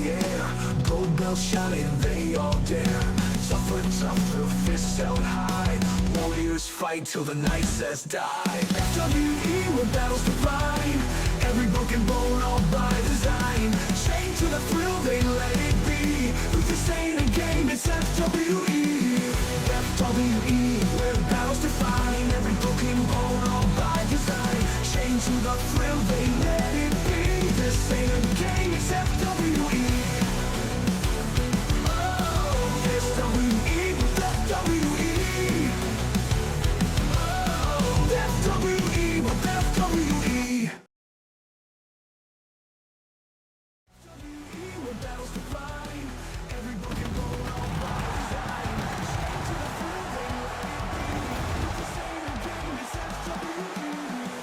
air. Gold bells shining, they all dare. Tougher, fists held high. Warriors fight till the night says die. FWE, where battles divine. Every broken bone, all by design. Chained to the thrill, they let it be. Who's this ain't a game, it's FWE. FWE, where battles define. Every broken bone, all by design. Chained to the thrill, they let it be. This ain't a game, it's FWE.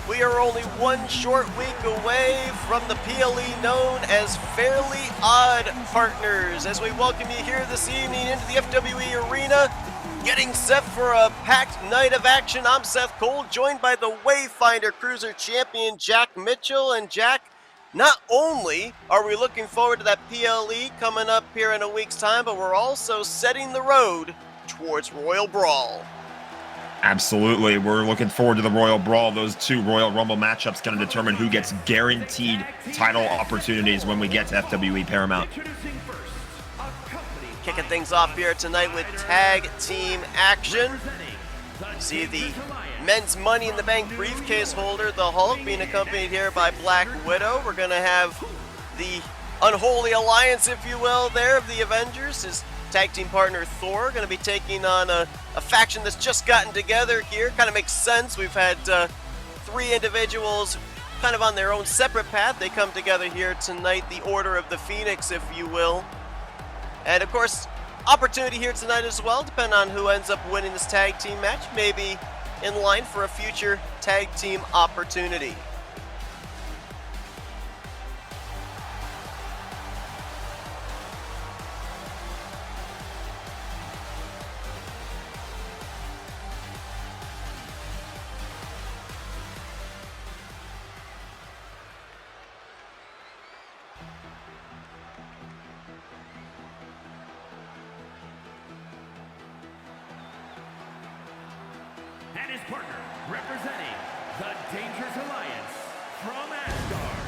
We are only one short week away from the PLE known as Fairly Odd Partners as we welcome you here this evening into the FWE Arena, getting set for a packed night of action. I'm Seth Cole, joined by the Wayfinder Cruiser Champion Jack Mitchell. And Jack, not only are we looking forward to that PLE coming up here in a week's time, but we're also setting the road towards Royal Brawl. Absolutely. We're looking forward to the Royal Brawl. Those two Royal Rumble matchups going to determine who gets guaranteed title opportunities when we get to FWE Paramount. Kicking things off here tonight with tag team action. See the men's Money in the Bank briefcase holder, the Hulk, being accompanied here by Black Widow. We're going to have the unholy alliance, if you will, there of the Avengers. His tag team partner Thor going to be taking on a faction that's just gotten together here. Kind of makes sense. We've had three individuals kind of on their own separate path. They come together here tonight, the Order of the Phoenix, if you will. And of course, opportunity here tonight as well, depending on who ends up winning this tag team match, maybe in line for a future tag team opportunity. And his partner, representing the Dangerous Alliance from Asgard,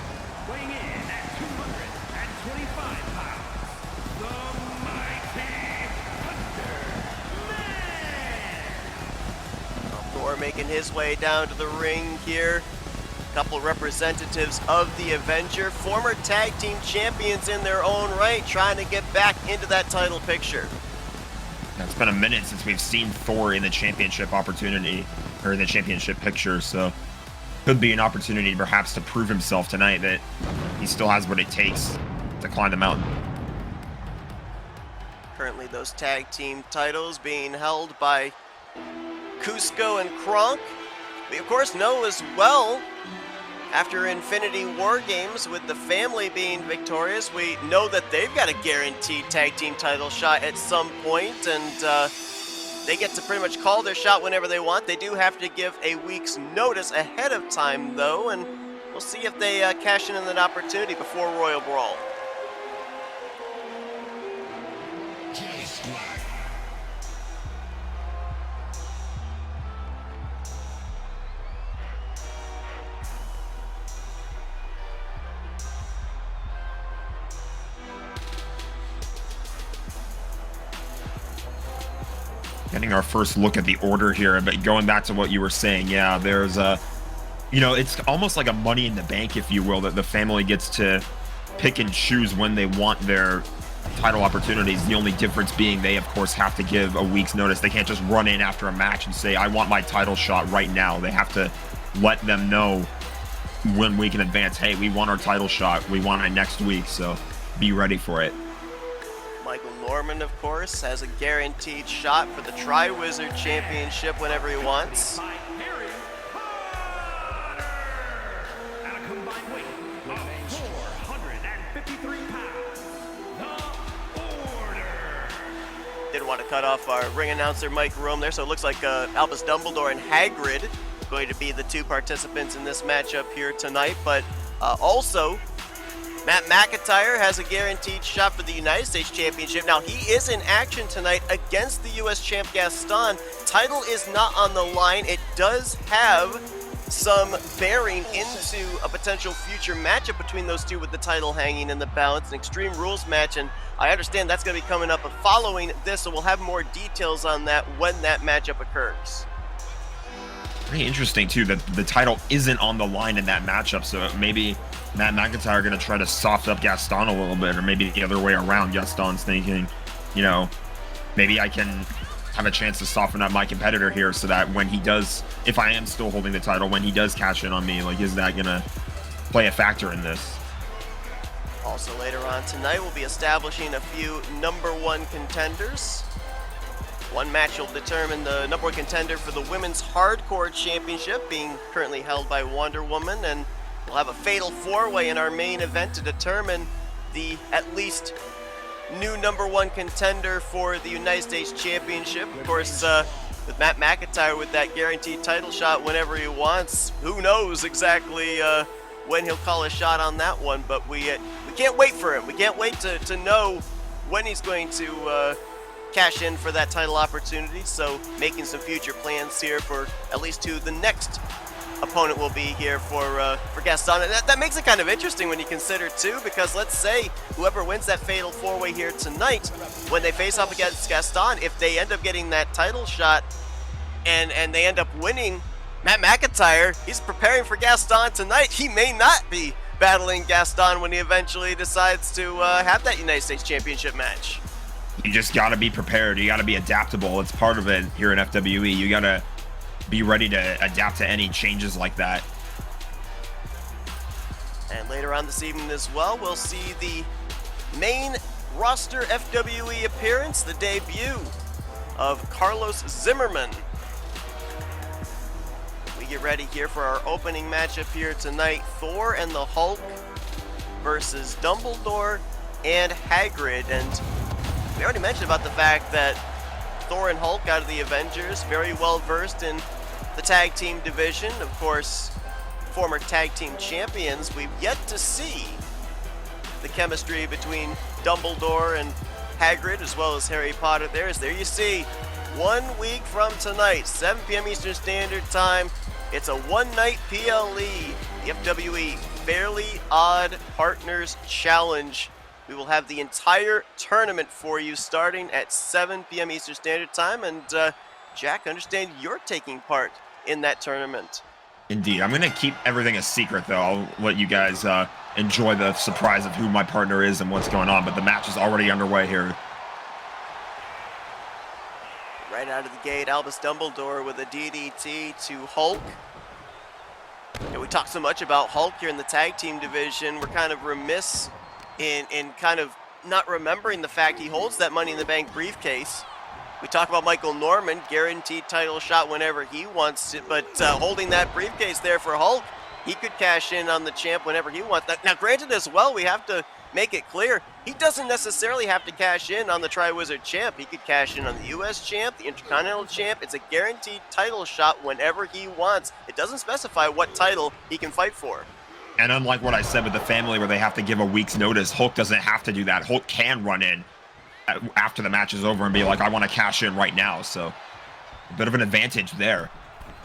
weighing in at 225 pounds, the Mighty Thunder Man! Thor making his way down to the ring here. A couple representatives of the Avenger, former tag team champions in their own right, trying to get back into that title picture. It's been a minute since we've seen Thor in the championship opportunity, or in the championship picture, so could be an opportunity perhaps to prove himself tonight that he still has what it takes to climb the mountain. Currently those tag team titles being held by Cusco and Kronk. We of course know as well, after Infinity War Games, with the family being victorious, we know that they've got a guaranteed tag team title shot at some point, and they get to pretty much call their shot whenever they want. They do have to give a week's notice ahead of time, though, and we'll see if they cash in on that opportunity before Royal Brawl. Getting our first look at the order here, but going back to what you were saying, yeah, there's a, it's almost like a Money in the Bank, if you will, that the family gets to pick and choose when they want their title opportunities. The only difference being they, of course, have to give a week's notice. They can't just run in after a match and say, I want my title shot right now. They have to let them know 1 week in advance, hey, we want our title shot. We want it next week, so be ready for it. Michael Norman, of course, has a guaranteed shot for the Tri-Wizard Championship whenever he wants. At a combined weight of 453 pounds, the Order. Didn't want to cut off our ring announcer Mike Rome there, so it looks like Albus Dumbledore and Hagrid going to be the two participants in this matchup here tonight. But also, Matt McIntyre has a guaranteed shot for the United States Championship. Now, he is in action tonight against the U.S. champ Gaston. Title is not on the line. It does have some bearing into a potential future matchup between those two with the title hanging in the balance, an Extreme Rules match, and I understand that's going to be coming up following this, so we'll have more details on that when that matchup occurs. Pretty interesting, too, that the title isn't on the line in that matchup, so maybe Matt McIntyre going to try to soften up Gaston a little bit, or maybe the other way around. Gaston's thinking, you know, maybe I can have a chance to soften up my competitor here so that when he does, if I am still holding the title, when he does cash in on me, like, is that going to play a factor in this? Also later on tonight, we'll be establishing a few number one contenders. One match will determine the number one contender for the Women's Hardcore Championship, being currently held by Wonder Woman, and we'll have a fatal four-way in our main event to determine the at least new number one contender for the United States Championship. Of course, with Matt McIntyre with that guaranteed title shot whenever he wants, who knows exactly when he'll call a shot on that one, but we can't wait for him. We can't wait to know when he's going to cash in for that title opportunity, so making some future plans here for at least who the next opponent will be here for Gaston. And that makes it kind of interesting when you consider, too, because let's say whoever wins that fatal four-way here tonight, when they face off against Gaston, if they end up getting that title shot and they end up winning, Matt McIntyre, he's preparing for Gaston tonight. He may not be battling Gaston when he eventually decides to have that United States Championship match. You just got to be prepared. You got to be adaptable. It's part of it here in FWE. You got to be ready to adapt to any changes like that. And later on this evening as well, we'll see the main roster FWE appearance, the debut of Carlos Zimmerman. We get ready here for our opening matchup here tonight. Thor and the Hulk versus Dumbledore and Hagrid. And we already mentioned about the fact that Thor and Hulk out of the Avengers, very well versed in the tag team division. Of course, former tag team champions. We've yet to see the chemistry between Dumbledore and Hagrid, as well as Harry Potter. There you see, 1 week from tonight, 7 p.m. Eastern Standard Time. It's a one-night PLE, the FWE Fairly Odd Partners Challenge. We will have the entire tournament for you starting at 7 p.m. Eastern Standard Time. And Jack, I understand you're taking part in that tournament. Indeed. I'm going to keep everything a secret, though. I'll let you guys enjoy the surprise of who my partner is and what's going on. But the match is already underway here. Right out of the gate, Albus Dumbledore with a DDT to Hulk. And we talk so much about Hulk here in the tag team division. We're kind of remiss in kind of not remembering the fact he holds that Money in the Bank briefcase. We talk about Michael Norman, guaranteed title shot whenever he wants it, but holding that briefcase there for Hulk, he could cash in on the champ whenever he wants. Now, granted as well, we have to make it clear, he doesn't necessarily have to cash in on the Triwizard champ. He could cash in on the US champ, the Intercontinental champ. It's a guaranteed title shot whenever he wants. It doesn't specify what title he can fight for. And unlike what I said with the family where they have to give a week's notice, Hulk doesn't have to do that. Hulk can run in after the match is over and be like, I want to cash in right now. So a bit of an advantage there.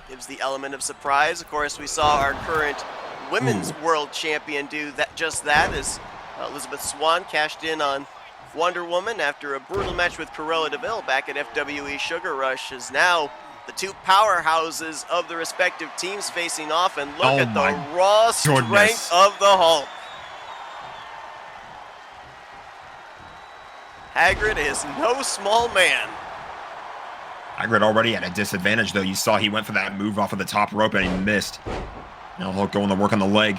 Gives the element of surprise. Of course, we saw our current women's world champion do just that as Elizabeth Swann cashed in on Wonder Woman after a brutal match with Cruella DeVille back at FWE Sugar Rush. Is now the two powerhouses of the respective teams facing off, and look at the raw strength of the Hulk. Hagrid is no small man. Hagrid already at a disadvantage, though. You saw he went for that move off of the top rope and he missed. Now Hulk going to work on the leg.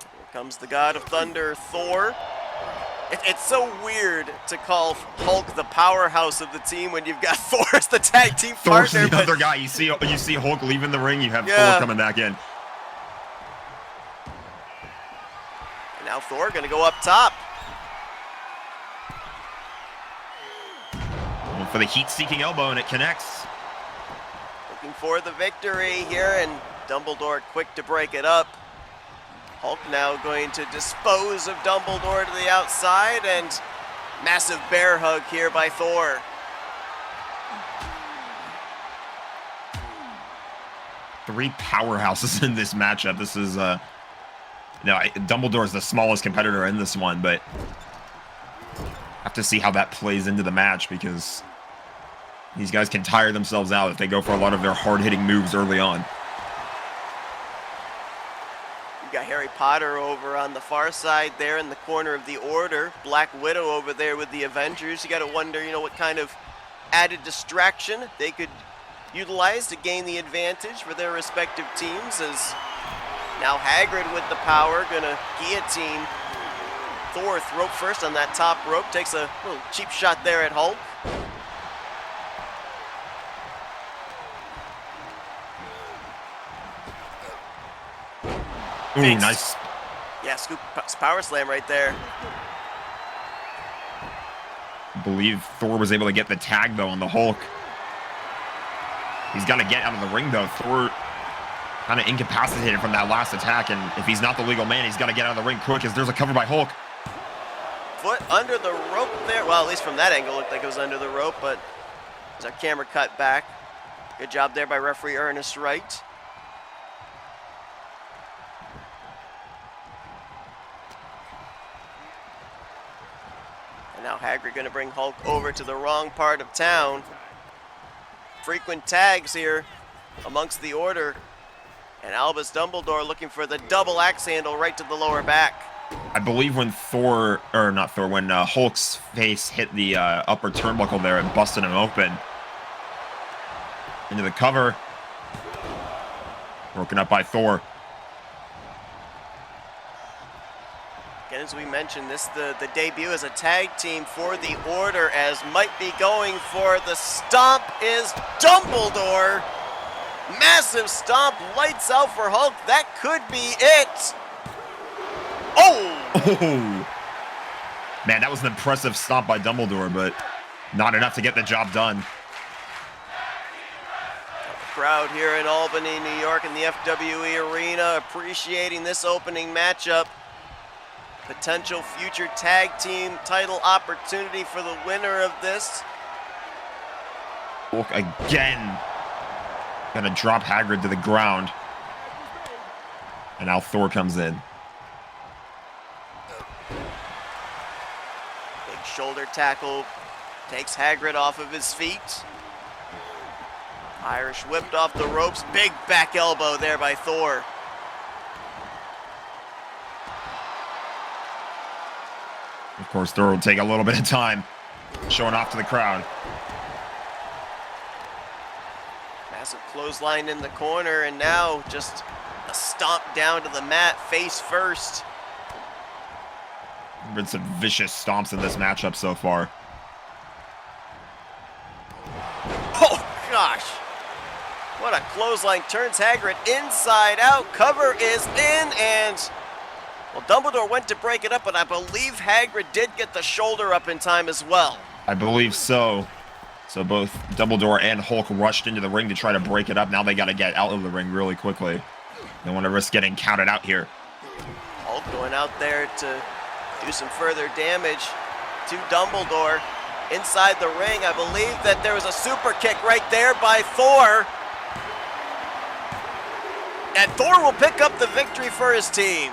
Here comes the God of Thunder, Thor. It's so weird to call Hulk the powerhouse of the team when you've got Thor as the tag team Thor's partner. the other guy. You see Hulk leaving the ring. You have Thor coming back in. And now Thor going to go up top. Going for the heat-seeking elbow, and it connects. Looking for the victory here, and Dumbledore quick to break it up. Hulk now going to dispose of Dumbledore to the outside, and massive bear hug here by Thor. Three powerhouses in this matchup. This is, Dumbledore is the smallest competitor in this one, but have to see how that plays into the match because these guys can tire themselves out if they go for a lot of their hard-hitting moves early on. You got Harry Potter over on the far side there in the corner of the Order. Black Widow over there with the Avengers. You got to wonder, what kind of added distraction they could utilize to gain the advantage for their respective teams, as now Hagrid with the power gonna guillotine Thor throat first on that top rope. Takes a little cheap shot there at Hulk. Ooh, Thanks. nice. Yeah, scoop power slam right there. I believe Thor was able to get the tag, though, on the Hulk. He's got to get out of the ring, though. Thor kind of incapacitated from that last attack, and if he's not the legal man, he's got to get out of the ring quick, as there's a cover by Hulk. Foot under the rope there. Well, at least from that angle, it looked like it was under the rope, but as our camera cut back, good job there by referee Ernest Wright. And now Hagrid going to bring Hulk over to the wrong part of town. Frequent tags here amongst the Order. And Albus Dumbledore looking for the double axe handle right to the lower back. I believe when when Hulk's face hit the upper turnbuckle there, it busted him open. Into the cover. Broken up by Thor. Again, as we mentioned, this the debut as a tag team for the Order, as might be going for the stomp is Dumbledore. Massive stomp, lights out for Hulk. That could be it. Oh! Oh! Man, that was an impressive stomp by Dumbledore, but not enough to get the job done. Crowd here in Albany, New York in the FWE Arena appreciating this opening matchup. Potential future tag team title opportunity for the winner of this. Hulk again. Gonna drop Hagrid to the ground. And now Thor comes in. Big shoulder tackle takes Hagrid off of his feet. Irish whipped off the ropes. Big back elbow there by Thor. Of course, Thor will take a little bit of time showing off to the crowd. Massive clothesline in the corner, and now just a stomp down to the mat, face first. Been some vicious stomps in this matchup so far. Oh, gosh. What a clothesline. Turns Hagrid inside out. Cover is in, and well, Dumbledore went to break it up, but I believe Hagrid did get the shoulder up in time as well. I believe so. So both Dumbledore and Hulk rushed into the ring to try to break it up. Now they got to get out of the ring really quickly. They want to risk getting counted out here. Hulk going out there to do some further damage to Dumbledore. Inside the ring, I believe that there was a super kick right there by Thor. And Thor will pick up the victory for his team.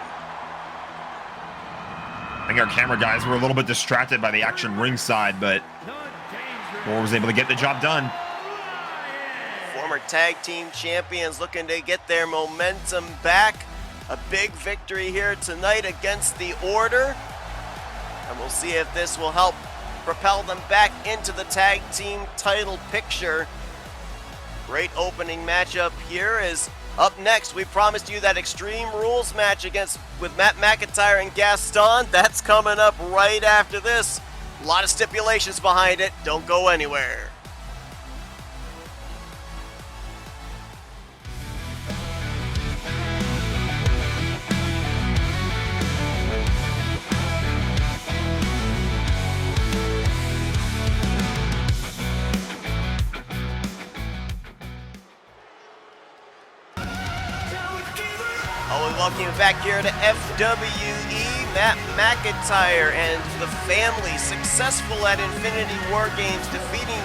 I think our camera guys were a little bit distracted by the action ringside, but Thor was able to get the job done. Former tag team champions looking to get their momentum back. A big victory here tonight against the Order. And we'll see if this will help propel them back into the tag team title picture. Great opening matchup here. Is up next, we promised you that Extreme Rules match with Matt McIntyre and Gaston. That's coming up right after this. A lot of stipulations behind it. Don't go anywhere. welcome you back here to FWE. Matt McIntyre and the family successful at Infinity War Games, defeating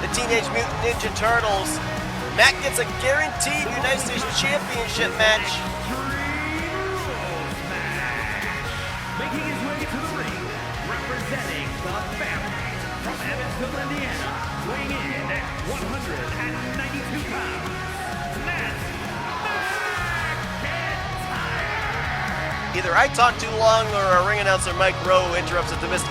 the Teenage Mutant Ninja Turtles. Matt gets a guaranteed United States Championship match. Making his way to the ring, representing the family from Evansville, Indiana, weighing in at 192 pounds, Matt McIntyre. Either I talk too long or our ring announcer Mike Rowe interrupts at the missed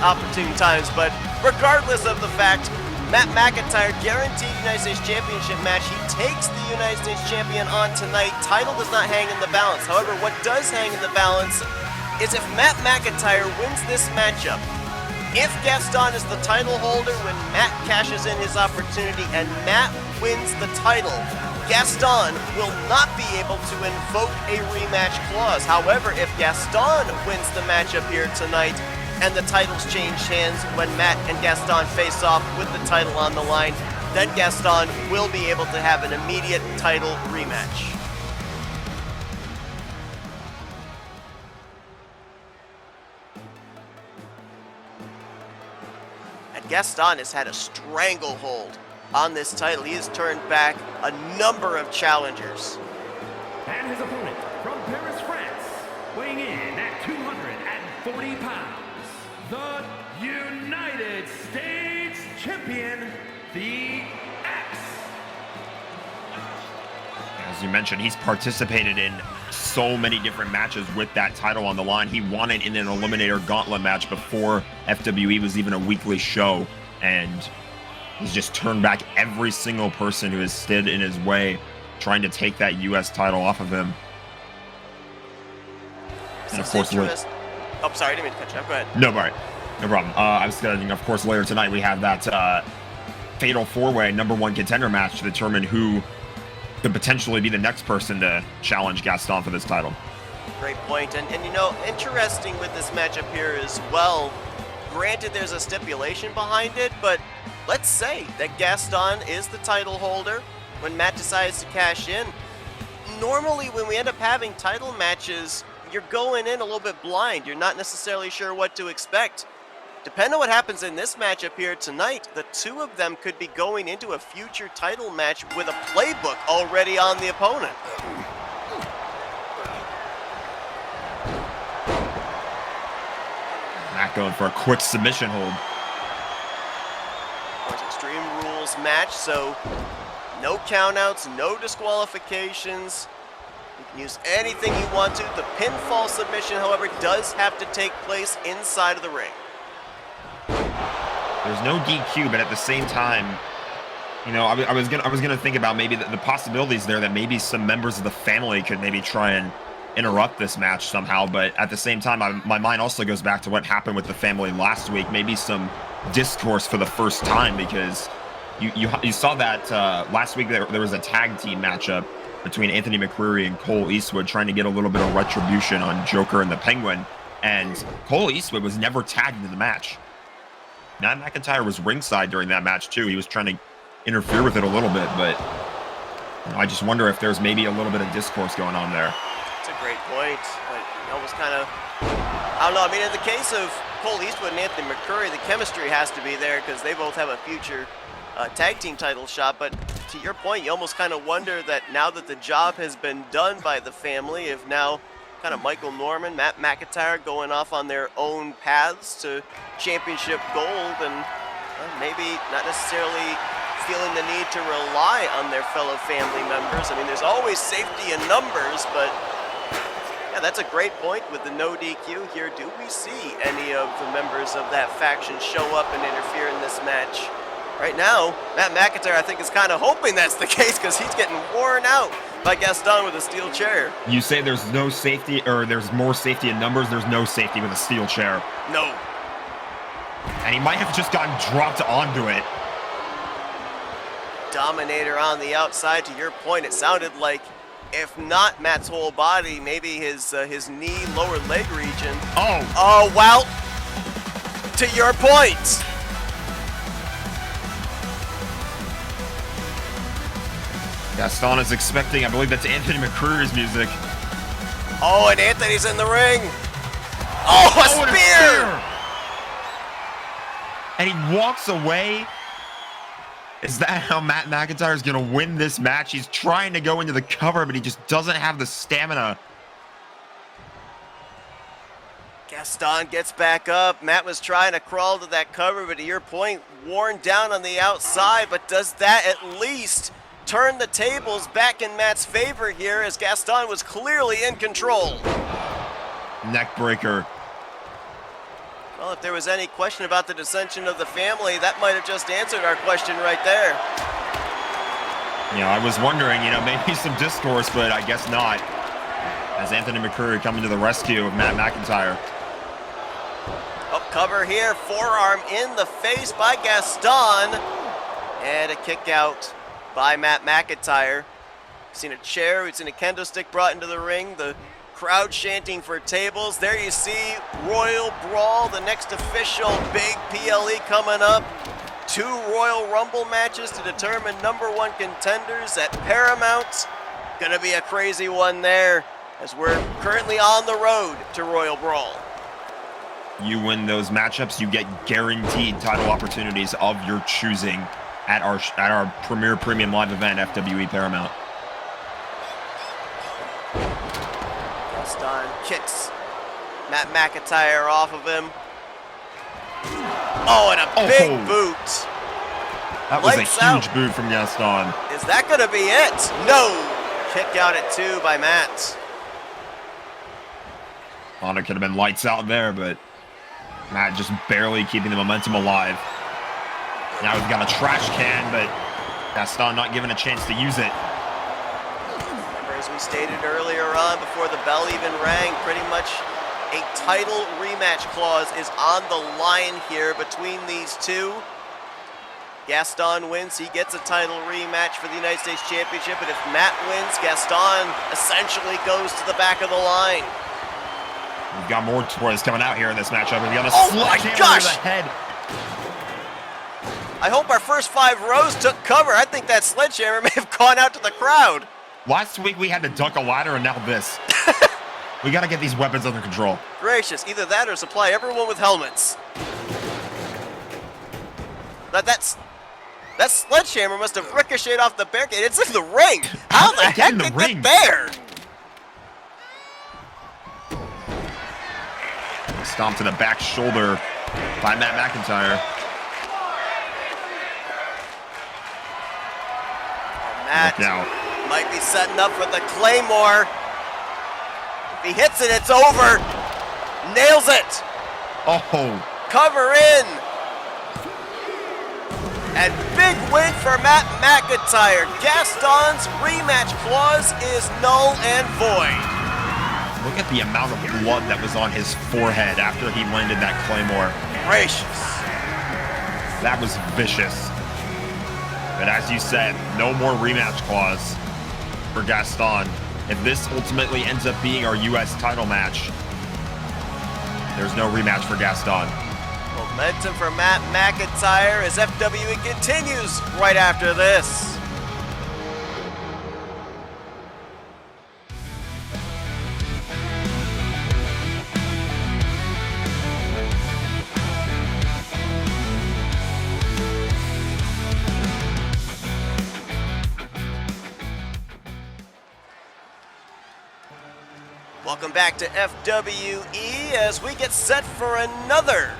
opportune times, but regardless of the fact, Matt McIntyre guaranteed United States Championship match. He takes the United States Champion on tonight. Title does not hang in the balance. However, what does hang in the balance is if Matt McIntyre wins this matchup. If Gaston is the title holder when Matt cashes in his opportunity and Matt wins the title, Gaston will not be able to invoke a rematch clause. However, if Gaston wins the matchup here tonight and the titles change hands when Matt and Gaston face off with the title on the line, then Gaston will be able to have an immediate title rematch. Gaston has had a stranglehold on this title. He has turned back a number of challengers. And his opponent from Paris, France, weighing in at 240 pounds, the United States Champion, the X. As you mentioned, he's participated in so many different matches with that title on the line. He won it in an Eliminator Gauntlet match before FWE was even a weekly show, and he's just turned back every single person who has stood in his way trying to take that U.S. title off of him. And of course, oh, sorry, I didn't mean to cut you off. Go ahead. No, all right. No problem. I was saying, of course, later tonight we have that fatal four-way #1 contender match to determine who could potentially be the next person to challenge Gaston for this title. Great point. And you know, interesting with this matchup here as well. Granted, there's a stipulation behind it, but let's say that Gaston is the title holder when Matt decides to cash in. Normally, when we end up having title matches, you're going in a little bit blind. You're not necessarily sure what to expect. Depending on what happens in this matchup here tonight, the two of them could be going into a future title match with a playbook already on the opponent. Matt going for a quick submission hold. Of course, Extreme Rules match, so no countouts, no disqualifications. You can use anything you want to. The pinfall submission, however, does have to take place inside of the ring. There's no DQ, but at the same time, you know, I was gonna think about maybe the possibilities there that maybe some members of the family could maybe try and interrupt this match somehow. But at the same time, my mind also goes back to what happened with the family last week. Maybe some discourse for the first time, because you saw that last week there was a tag team matchup between Anthony McCreary and Cole Eastwood trying to get a little bit of retribution on Joker and the Penguin, and Cole Eastwood was never tagged into the match. Matt McIntyre was ringside during that match too. He was trying to interfere with it a little bit, but you know, I just wonder if there's maybe a little bit of discourse going on there. That's a great point, but you almost kind of, I don't know, I mean, in the case of Cole Eastwood and Anthony McCreary, the chemistry has to be there because they both have a future tag team title shot, but to your point, you almost kind of wonder that now that the job has been done by the family, if now kind of Michael Norman, Matt McIntyre going off on their own paths to championship gold, and maybe not necessarily feeling the need to rely on their fellow family members. I mean, there's always safety in numbers, but yeah, that's a great point with the no DQ here. Do we see any of the members of that faction show up and interfere in this match? Right now, Matt McIntyre, I think, is kind of hoping that's the case because he's getting worn out by Gaston with a steel chair. You say there's no safety, or there's more safety in numbers. There's no safety with a steel chair. No. And he might have just gotten dropped onto it. Dominator on the outside. To your point, it sounded like, if not Matt's whole body, maybe his knee, lower leg region. Oh, well, to your point. Gaston is expecting, I believe that's Anthony McCreary's music. Oh, and Anthony's in the ring. Oh, a Oh, and spear! And he walks away. Is that how Matt McIntyre is going to win this match? He's trying to go into the cover, but he just doesn't have the stamina. Gaston gets back up. Matt was trying to crawl to that cover, but to your point, worn down on the outside. But does that at least turn the tables back in Matt's favor here, as Gaston was clearly in control? Neck breaker. Well, if there was any question about the dissension of the family, that might have just answered our question right there. Yeah, I was wondering, maybe some discourse, but I guess not. As Anthony McCreary coming to the rescue of Matt McIntyre. Up cover here, forearm in the face by Gaston. And a kick out by Matt McIntyre. We've seen a chair, we've seen a kendo stick brought into the ring. The crowd chanting for tables. There you see Royal Brawl, the next official big PLE coming up. 2 Royal Rumble matches to determine #1 contenders at Paramount. Gonna be a crazy one there, as we're currently on the road to Royal Brawl. You win those matchups, you get guaranteed title opportunities of your choosing at our premier premium live event, FWE Paramount. Gaston kicks Matt McIntyre off of him. Oh, and a big boot. That was Lights a huge out. boot from Gaston. Is that gonna be it? No! Kick out at 2 by Matt. Honor could have been lights out there, but Matt just barely keeping the momentum alive. Now we've got a trash can, but Gaston not given a chance to use it. Remember, as we stated earlier on, before the bell even rang, pretty much a title rematch clause is on the line here between these two. Gaston wins, he gets a title rematch for the United States Championship, but if Matt wins, Gaston essentially goes to the back of the line. We've got more toys coming out here in this matchup. We've got a Oh my sledgehammer gosh! to the head. I hope our first 5 rows took cover. I think that sledgehammer may have gone out to the crowd. Last week we had to duck a ladder, and now this. We got to get these weapons under control. Gracious, either that or supply everyone with helmets. That sledgehammer must have ricocheted off the barricade. It's in the ring. How the heck in the did ring? it get there? Stomp to the back shoulder by Matt McIntyre. Matt Look out. might be setting up for the Claymore. If he hits it, it's over. Nails it. Oh, Cover in. And big win for Matt McIntyre. Gaston's rematch clause is null and void. look at the amount of blood that was on his forehead after he landed that Claymore. Gracious. That was vicious. But as you said, no more rematch clause for Gaston. If this ultimately ends up being our U.S. title match, there's no rematch for Gaston. Momentum for Matt McIntyre as FWE continues right after this. Welcome back to FWE as we get set for another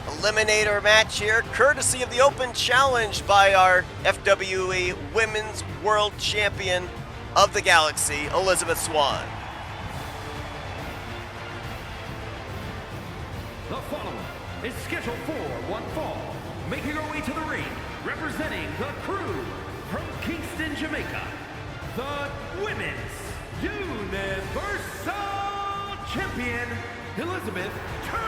eliminator match here, courtesy of the Open Challenge by our FWE Women's World Champion of the Galaxy, Elizabeth Swan. The following is scheduled for one fall, making her way to the ring, representing the crew from Kingston, Jamaica, the Women's Universal Champion, Elizabeth Turner.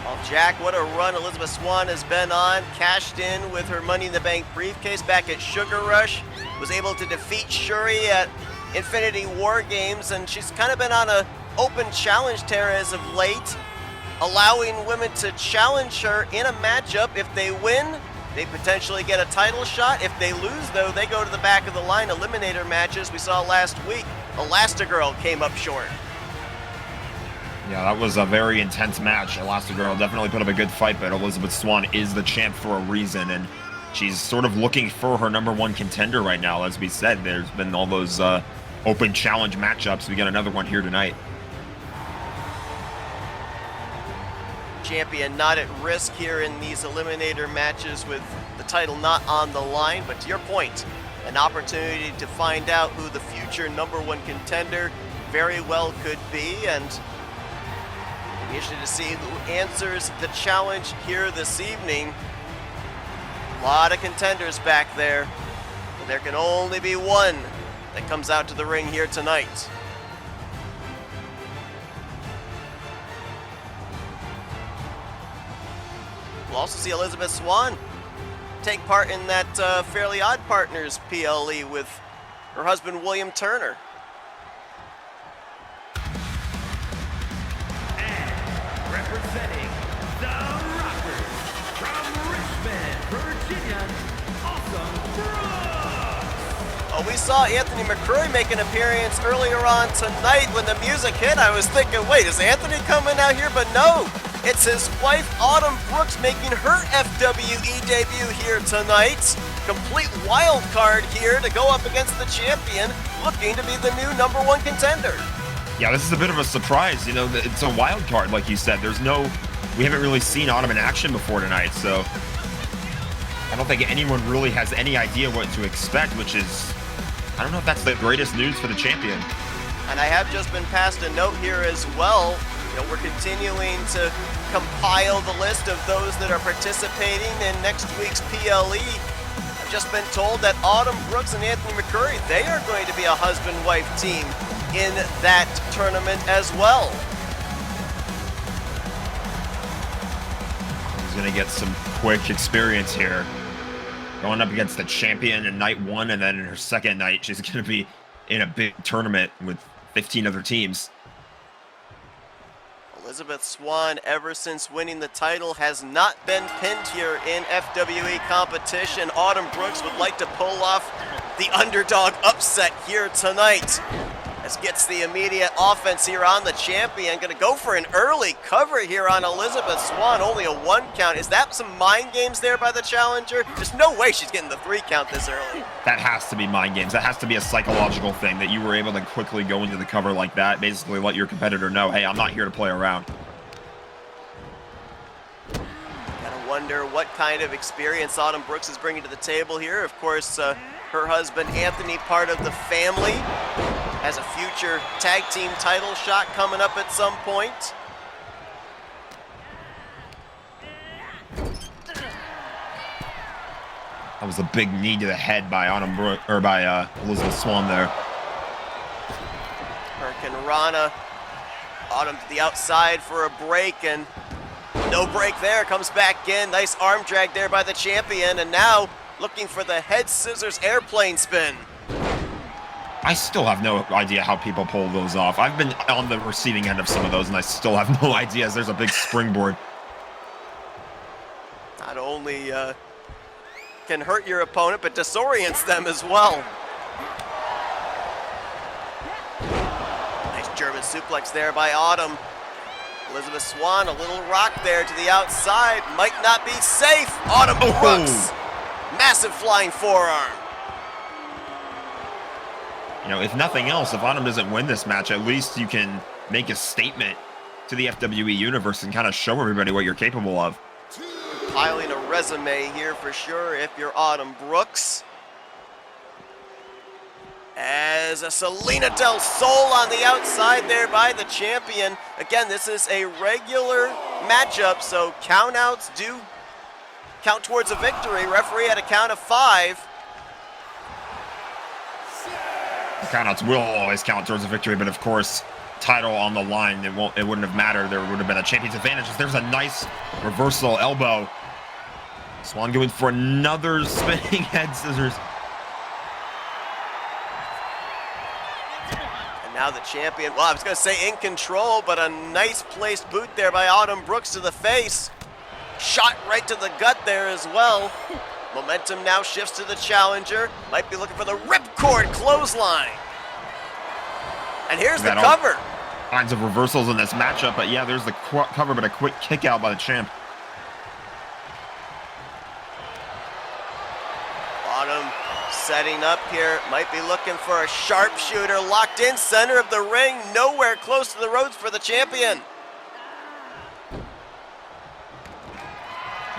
Well, Jack, what a run Elizabeth Swan has been on. Cashed in with her Money in the Bank briefcase back at Sugar Rush. Was able to defeat Shuri at Infinity War Games, and she's kind of been on a open challenge tear as of late, allowing women to challenge her in a matchup. If they win, they potentially get a title shot. If they lose, though, they go to the back of the line. Eliminator matches we saw last week. Elastigirl came up short. Yeah, that was a very intense match. Elastigirl definitely put up a good fight, but Elizabeth Swann is the champ for a reason, and she's sort of looking for her #1 contender right now. As we said, there's been all those open challenge matchups. We got another one here tonight. Champion not at risk here in these eliminator matches with the title not on the line, but to your point, an opportunity to find out who the future #1 contender very well could be, and be interested to see who answers the challenge here this evening. A lot of contenders back there, but there can only be one that comes out to the ring here tonight. We'll also see Elizabeth Swann take part in that Fairly Odd Partners PLE with her husband William Turner. Representing the Rockers from Richmond, Virginia, Awesome Brooks. Oh, we saw Anthony McCurry make an appearance earlier on tonight. When the music hit, I was thinking, wait, is Anthony coming out here? But no, it's his wife, Autumn Brooks, making her FWE debut here tonight. Complete wild card here to go up against the champion, looking to be the new #1 contender. Yeah, this is a bit of a surprise. You know, it's a wild card, like you said. We haven't really seen Autumn in action before tonight, so I don't think anyone really has any idea what to expect, which is, I don't know if that's the greatest news for the champion. And I have just been passed a note here as well. You know, we're continuing to compile the list of those that are participating in next week's PLE. I've just been told that Autumn Brooks and Anthony McCurry, they are going to be a husband-wife team in that tournament as well. He's going to get some quick experience here. Going up against the champion in night 1, and then in her second night, she's going to be in a big tournament with 15 other teams. Elizabeth Swann, ever since winning the title, has not been pinned here in FWE competition. Autumn Brooks would like to pull off the underdog upset here tonight. As gets the immediate offense here on the champion. Going to go for an early cover here on Elizabeth Swann. Only a 1 count. Is that some mind games there by the challenger? There's no way she's getting the 3 count this early. That has to be mind games. That has to be a psychological thing, that you were able to quickly go into the cover like that. Basically let your competitor know, hey, I'm not here to play around. Gotta wonder what kind of experience Autumn Brooks is bringing to the table here. Of course, her husband Anthony, part of the family, has a future tag team title shot coming up at some point. That was a big knee to the head by Elizabeth Swann there. Hurricane Rana, Autumn to the outside for a break, and no break there, comes back in. Nice arm drag there by the champion, and now looking for the head scissors airplane spin. I still have no idea how people pull those off. I've been on the receiving end of some of those, and I still have no idea, as there's a big springboard. Not only can hurt your opponent, but disorients them as well. Nice German suplex there by Autumn. Elizabeth Swann, a little rock there to the outside. Might not be safe. Autumn Brooks. Massive flying forearm. You know, if nothing else, if Autumn doesn't win this match, at least you can make a statement to the FWE universe and kind of show everybody what you're capable of. Piling a resume here for sure if you're Autumn Brooks. As a Selena Del Sol on the outside there by the champion. Again, this is a regular matchup, so countouts do count towards a victory. Referee had a count of 5. Countouts will always count towards a victory, but of course, title on the line, it wouldn't have mattered. There would have been a champion's advantage. There's a nice reversal elbow. Swann going for another spinning head scissors. And now the champion, well, I was going to say in control, but a nice placed boot there by Autumn Brooks to the face. shot right to the gut there as well. Momentum now shifts to the challenger. Might be looking for the ripcord clothesline. And here's the cover. Kinds of reversals in this matchup, but yeah, there's the cover, but a quick kick out by the champ. Autumn setting up here, might be looking for a sharpshooter, locked in center of the ring, nowhere close to the ropes for the champion.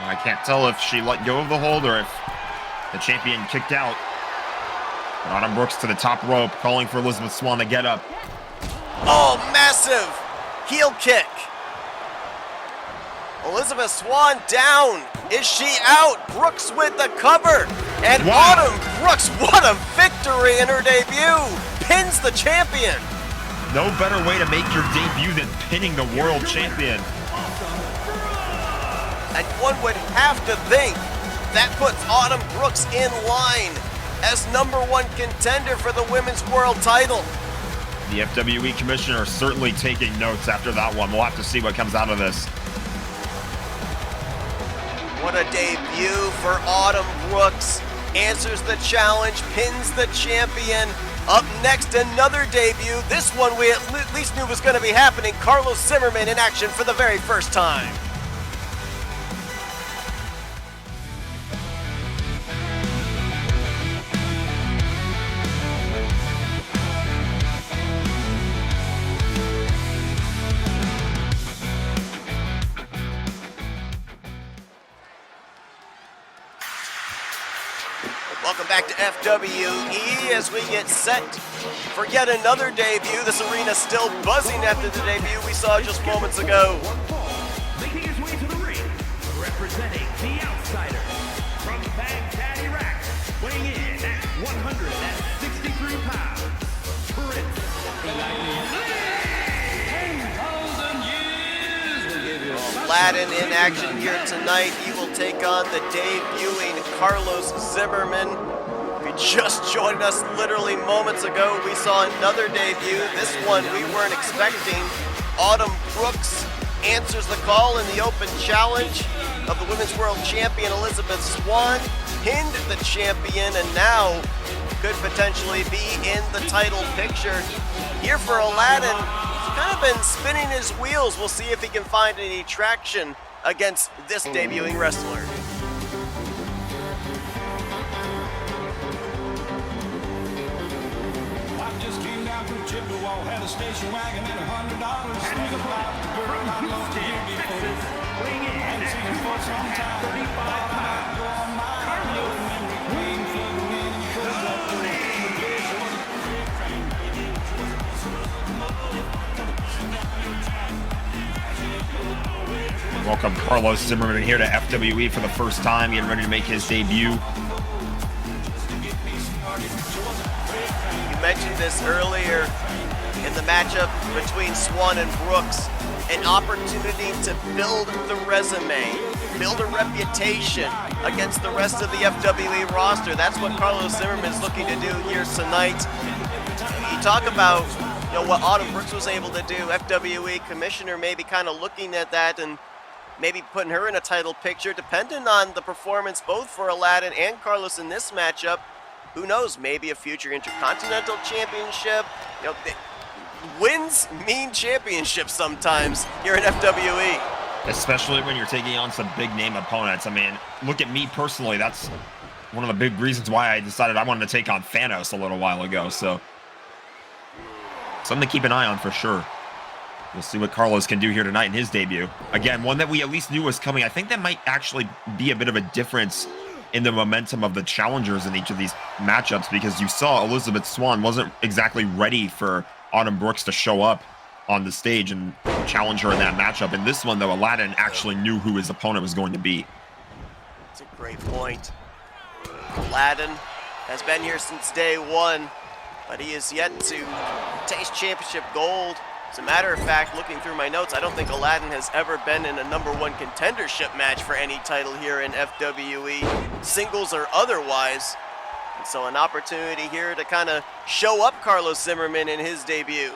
I can't tell if she let go of the hold or if the champion kicked out. But Autumn Brooks to the top rope, calling for Elizabeth Swann to get up. Oh, massive heel kick. Elizabeth Swann down. Is she out? Brooks with the cover. And wow. Autumn Brooks, what a victory in her debut. Pins the champion. No better way to make your debut than pinning the world champion. And one would have to think that puts Autumn Brooks in line as #1 contender for the Women's World title. The FWE commissioner certainly taking notes after that one. We'll have to see what comes out of this. What a debut for Autumn Brooks. Answers the challenge, pins the champion. Up next, another debut. This one we at least knew was going to be happening. Carlos Zimmerman in action for the very first time. Welcome back to FWE as we get set for yet another debut. This arena's still buzzing after the debut we saw just moments ago. Making his way to the ring, representing the outsider from Baghdad, Iraq, weighing in at 163 pounds, Prince Aladdin in action here tonight. He will take on the debuting Carlos Zimmerman. If you just joined us literally moments ago, we saw another debut. This one we weren't expecting. Autumn Brooks answers the call in the open challenge of the Women's World Champion Elizabeth Swann, pinned the champion, and now could potentially be in the title picture. Here for Aladdin, he's kind of been spinning his wheels. We'll see if he can find any traction against this debuting wrestler. I just came down from Chippewa, had a station wagon and $100. from Houston, Texas, weighing in at 235 pounds, Carlos Welcome Carlos Zimmerman here to FWE for the first time, getting ready to make his debut. You mentioned this earlier in the matchup between Swann and Brooks. An opportunity to build the resume, build a reputation against the rest of the FWE roster. That's what Carlos Zimmerman is looking to do here tonight. You talk about what Autumn Brooks was able to do. FWE commissioner maybe kind of looking at that and maybe putting her in a title picture, depending on the performance both for Aladdin and Carlos in this matchup. Who knows, maybe a future Intercontinental Championship. Wins mean championships sometimes here in FWE. Especially when you're taking on some big name opponents. I mean, look at me personally. That's one of the big reasons why I decided I wanted to take on Thanos a little while ago. So something to keep an eye on for sure. We'll see what Carlos can do here tonight in his debut. Again, one that we at least knew was coming. I think that might actually be a bit of a difference in the momentum of the challengers in each of these matchups, because you saw Elizabeth Swann wasn't exactly ready for Autumn Brooks to show up on the stage and challenge her in that matchup. In this one, though, Aladdin actually knew who his opponent was going to be. That's a great point. Aladdin has been here since day one, but he is yet to taste championship gold. As a matter of fact, looking through my notes, I don't think Aladdin has ever been in a #1 contendership match for any title here in FWE, singles or otherwise. And so an opportunity here to kind of show up Carlos Zimmerman in his debut.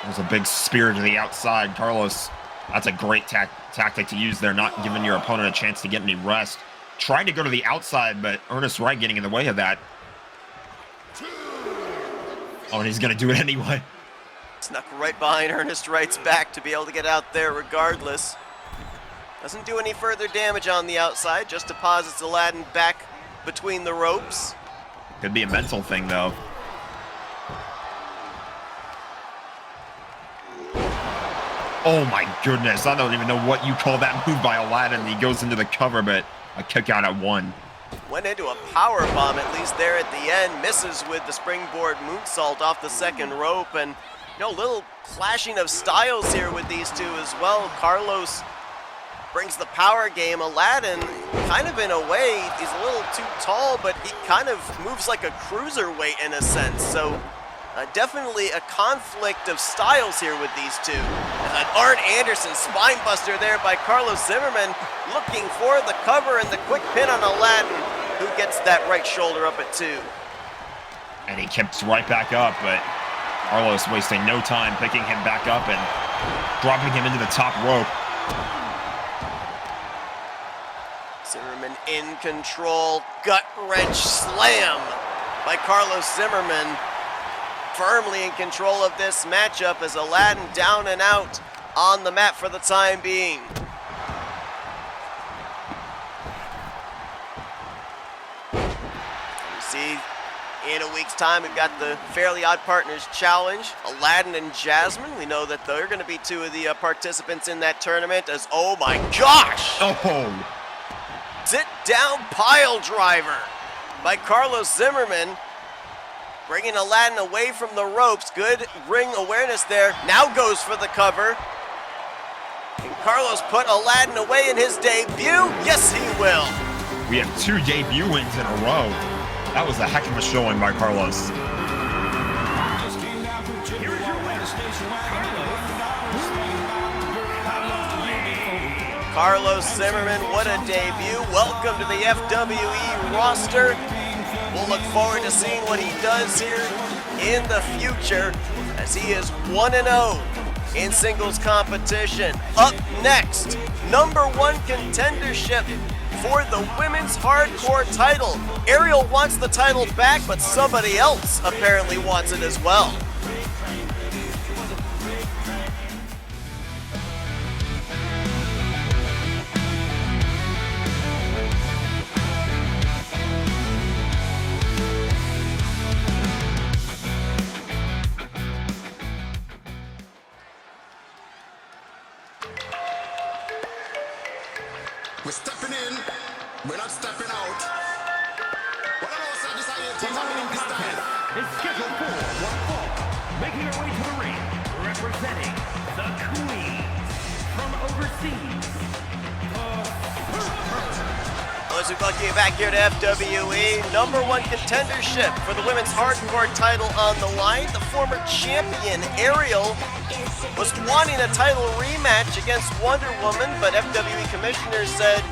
There's a big spear to the outside. Carlos, that's a great tactic to use there, not giving your opponent a chance to get any rest. Trying to go to the outside, but Ernest Wright getting in the way of that. Oh, and he's going to do it anyway. Snuck right behind Ernest Wright's back to be able to get out there regardless. Doesn't do any further damage on the outside, just deposits Aladdin back between the ropes. Could be a mental thing, though. Oh my goodness, I don't even know what you call that move by Aladdin. He goes into the cover, but a kick out at 1. Went into a power bomb at least there at the end. Misses with the springboard moonsault off the second rope. And, you know, little clashing of styles here with these two as well. Carlos brings the power game. Aladdin, kind of in a way, he's a little too tall, but he kind of moves like a cruiserweight in a sense. So definitely a conflict of styles here with these two. And an Arn Anderson spinebuster there by Carlos Zimmerman, looking for the cover and the quick pin on Aladdin, who gets that right shoulder up at 2. And he keeps right back up, but Carlos wasting no time picking him back up and dropping him into the top rope. Zimmerman in control, gut wrench slam by Carlos Zimmerman. Firmly in control of this matchup as Aladdin down and out on the mat for the time being. You see, in a week's time, we've got the Fairly Odd Partners Challenge. Aladdin and Jasmine, we know that they're going to be 2 of the participants in that tournament as, oh my gosh! Oh! Sit-down pile driver by Carlos Zimmerman. Bringing Aladdin away from the ropes. Good ring awareness there. Now goes for the cover. Can Carlos put Aladdin away in his debut? Yes, he will. We have 2 debut wins in a row. That was a heck of a showing by Carlos. Carlos Zimmerman, what a debut. Welcome to the FWE roster. We'll look forward to seeing what he does here in the future as he is 1-0 in singles competition. Up next, #1 contendership for the women's hardcore title. Ariel wants the title back, but somebody else apparently wants it as well. We're stepping in, we're not stepping out. What I said is I ain't taking this time. Is scheduled for one fall, making her way to the ring, representing the Queens from overseas. Well, as we welcome you back here to FWE, #1 contendership for the women's hardcore title on the line. The former champion Ariel was wanting a title rematch against Wonder Woman, but FWE commissioners said,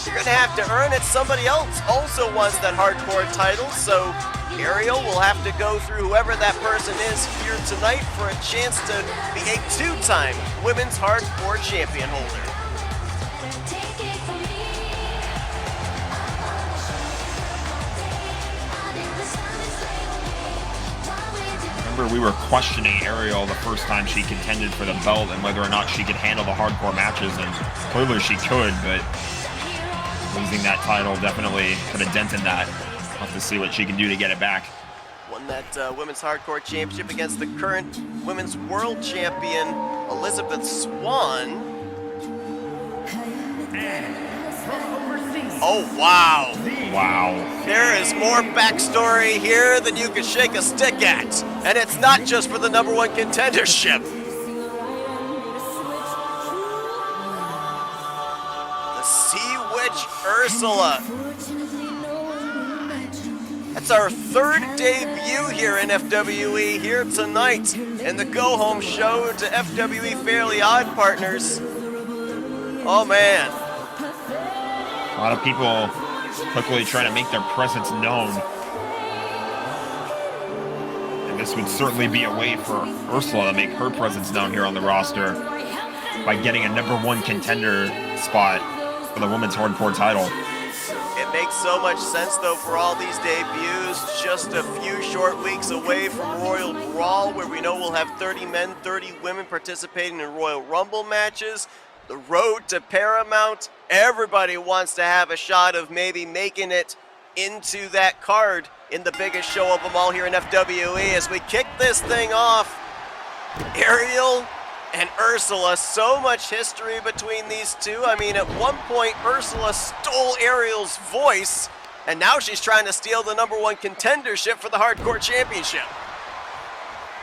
you're going to have to earn it. Somebody else also wants that hardcore title, so Ariel will have to go through whoever that person is here tonight for a chance to be a 2-time women's hardcore champion holder. We were questioning Ariel the first time she contended for the belt and whether or not she could handle the hardcore matches, and clearly she could, but losing that title definitely put a dent in that. We'll have to see what she can do to get it back. Won that women's hardcore championship against the current women's world champion Elizabeth Swan. Oh, wow. Wow. There is more backstory here than you could shake a stick at. And it's not just for the #1 contendership. The Sea Witch Ursula. That's our 3rd debut here in FWE here tonight in the go-home show to FWE Fairly Odd Partners. Oh, man. A lot of people quickly trying to make their presence known. And This would certainly be a way for Ursula to make her presence known here on the roster by getting a #1 contender spot for the women's hardcore title. It makes so much sense, though, for all these debuts. Just a few short weeks away from Royal Brawl, where we know we'll have 30 men, 30 women participating in Royal Rumble matches. The road to Paramount. Everybody wants to have a shot of maybe making it into that card in the biggest show of them all here in FWE. As we kick this thing off, Ariel and Ursula, so much history between these two. I mean, at one point, Ursula stole Ariel's voice, and now she's trying to steal the #1 contendership for the Hardcore Championship.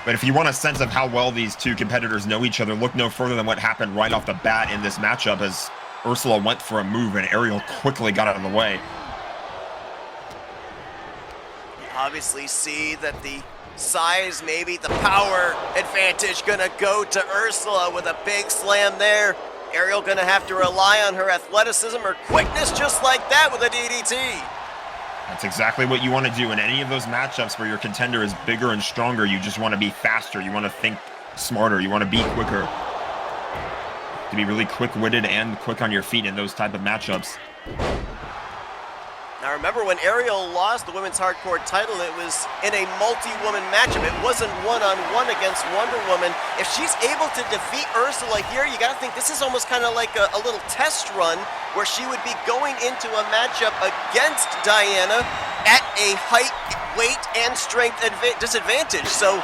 But if you want a sense of how well these two competitors know each other, look no further than what happened right off the bat in this matchup as Ursula went for a move and Ariel quickly got out of the way. Obviously see that the size, maybe the power advantage gonna go to Ursula with a big slam there. Ariel gonna have to rely on her athleticism or quickness just like that with a DDT. That's exactly what you want to do in any of those matchups where your contender is bigger and stronger. You just want to be faster. You want to think smarter. You want to be quicker. To be really quick-witted and quick on your feet in those type of matchups. Now remember, when Ariel lost the women's hardcore title, it was in a multi-woman matchup. It wasn't one-on-one against Wonder Woman. If she's able to defeat Ursula here, you gotta think this is almost kind of like a little test run where she would be going into a matchup against Diana at a height, weight, and strength disadvantage. So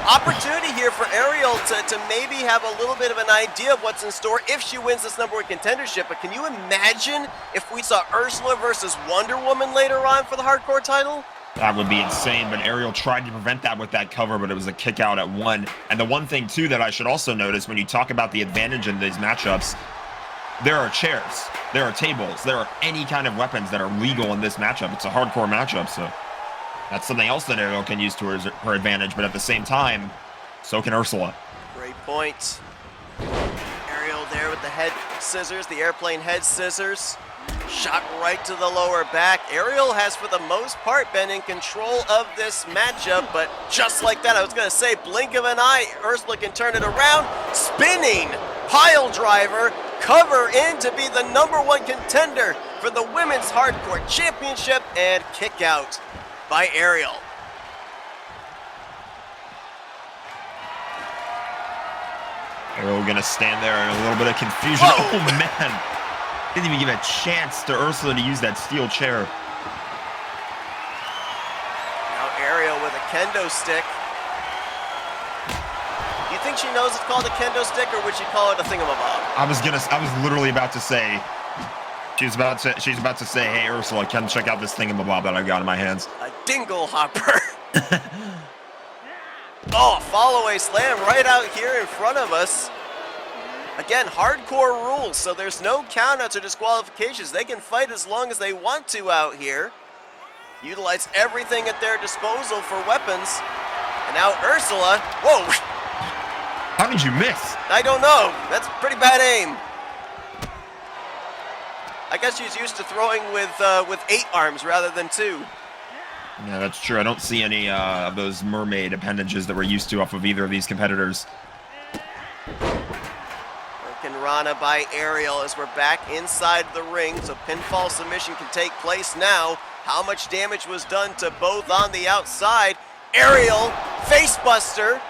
opportunity here for Ariel to maybe have a little bit of an idea of what's in store if she wins this #1 contendership. But can you imagine if we saw Ursula versus Wonder Woman later on for the hardcore title? That would be insane, but Ariel tried to prevent that with that cover, but it was a kick out at 1. And the one thing, too, that I should also notice when you talk about the advantage in these matchups, there are chairs, there are tables, there are any kind of weapons that are legal in this matchup. It's a hardcore matchup, so that's something else that Ariel can use to her advantage, but at the same time, so can Ursula. Great point. Ariel there with the head scissors, the airplane head scissors. Shot right to the lower back. Ariel has, for the most part, been in control of this matchup, but just like that, I was going to say, blink of an eye, Ursula can turn it around. Spinning pile driver, cover in to be the #1 contender for the Women's Hardcore Championship, and kick out by Ariel. Ariel gonna stand there in a little bit of confusion. Whoa. Oh man! Didn't even give a chance to Ursula to use that steel chair. Now Ariel with a kendo stick. Do you think she knows it's called a kendo stick, or would she call it a thingamabob? I was literally about to say, she's about to say, hey Ursula, come check out this thingamabob that I got in my hands. A dingle hopper. Oh, follow-away slam right out here in front of us. Again, hardcore rules, so there's no countouts or disqualifications. They can fight as long as they want to out here. Utilize everything at their disposal for weapons. And now Ursula, whoa! How did you miss? I don't know. That's pretty bad aim. I guess she's used to throwing with 8 arms rather than 2. Yeah, that's true. I don't see any of those mermaid appendages that we're used to off of either of these competitors. Rana by Ariel as we're back inside the ring, so pinfall submission can take place now. How much damage was done to both on the outside? Ariel, facebuster,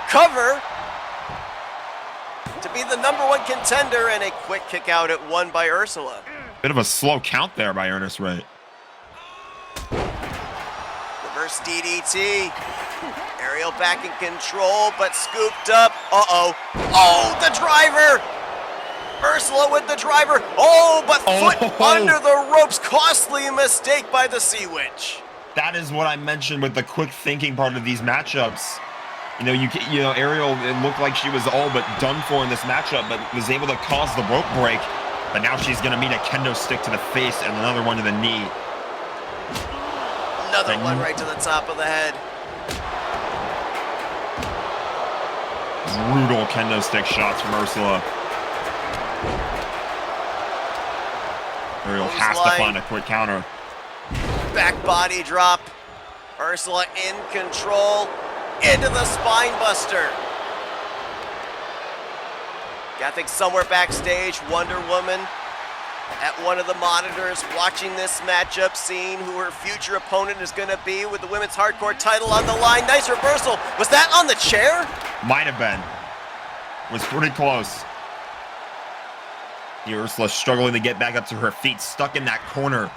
cover to be the #1 contender, and a quick kick out at 1 by Ursula. Bit of a slow count there by Ernest Wright. Reverse DDT. Ariel back in control, but scooped up. Uh-oh. Oh, the driver! Ursula with the driver. Oh, but foot under the ropes. Costly mistake by the Sea Witch. That is what I mentioned with the quick thinking part of these matchups. You know, Ariel, it looked like she was all but done for in this matchup, but was able to cause the rope break. But now she's going to meet a kendo stick to the face and another one to the knee. Another one right to the top of the head. Brutal kendo stick shots from Ursula. Ariel has to find a quick counter. Back body drop. Ursula in control, into the spine buster. I think somewhere backstage, Wonder Woman at one of the monitors watching this matchup, seeing who her future opponent is going to be with the women's hardcore title on the line. Nice reversal. Was that on the chair? Might have been. Was pretty close. Ursula struggling to get back up to her feet, stuck in that corner.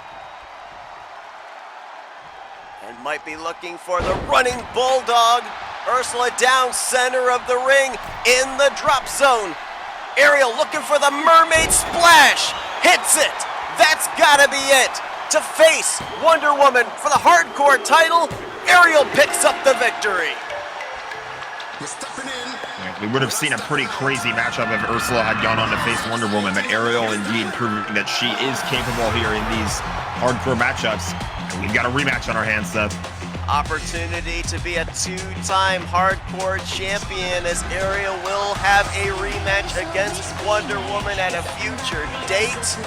And might be looking for the running bulldog. Ursula down center of the ring in the drop zone. Ariel looking for the mermaid splash. Hits it. That's gotta be it. To face Wonder Woman for the hardcore title, Ariel picks up the victory. We're stepping in. Yeah, we would have seen a pretty crazy matchup if Ursula had gone on to face Wonder Woman, but Ariel indeed proving that she is capable here in these hardcore matchups. And we've got a rematch on our hands, Seth. Opportunity to be a two-time hardcore champion, as Ariel will have a rematch against Wonder Woman at a future date.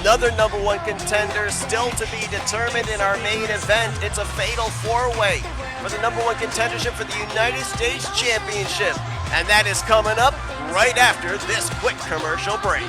Another #1 contender still to be determined in our main event. It's a fatal four-way for the #1 contendership for the United States Championship. And that is coming up right after this quick commercial break.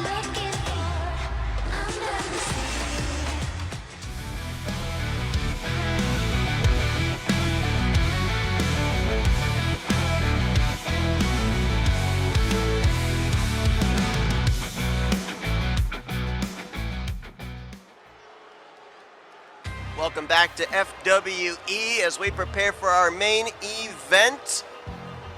Welcome back to FWE as we prepare for our main event.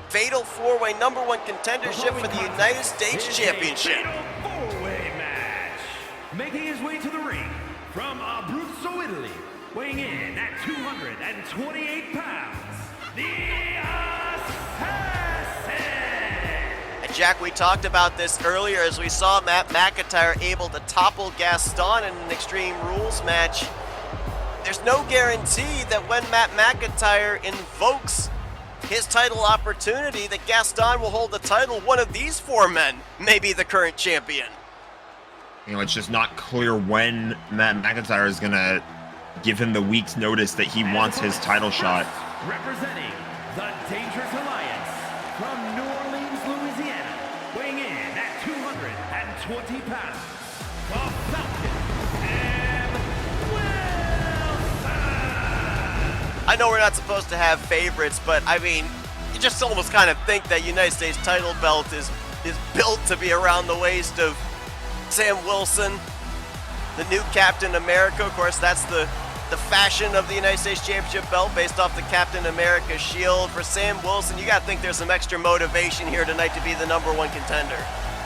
Fatal four-way #1 contendership for the United States Championship. Fatal four-way match. Making his way to the ring from Abruzzo, Italy, weighing in at 228 pounds, the Assassin. And Jack, we talked about this earlier as we saw Matt McIntyre able to topple Gaston in an Extreme Rules match. There's no guarantee that when Matt McIntyre invokes his title opportunity that Gaston will hold the title. One of these four men may be the current champion. You know, it's just not clear when Matt McIntyre is going to give him the week's notice that he wants his title shot. Representing the Dangerous Alliance from New Orleans, Louisiana, weighing in at 220 pounds, the Falcon, Sam Wilson. I know we're not supposed to have favorites, but I mean, you just almost kind of think that United States title belt is built to be around the waist of Sam Wilson, the new Captain America. Of course, that's the fashion of the United States Championship belt based off the Captain America shield. For Sam Wilson, you got to think there's some extra motivation here tonight to be the #1 contender.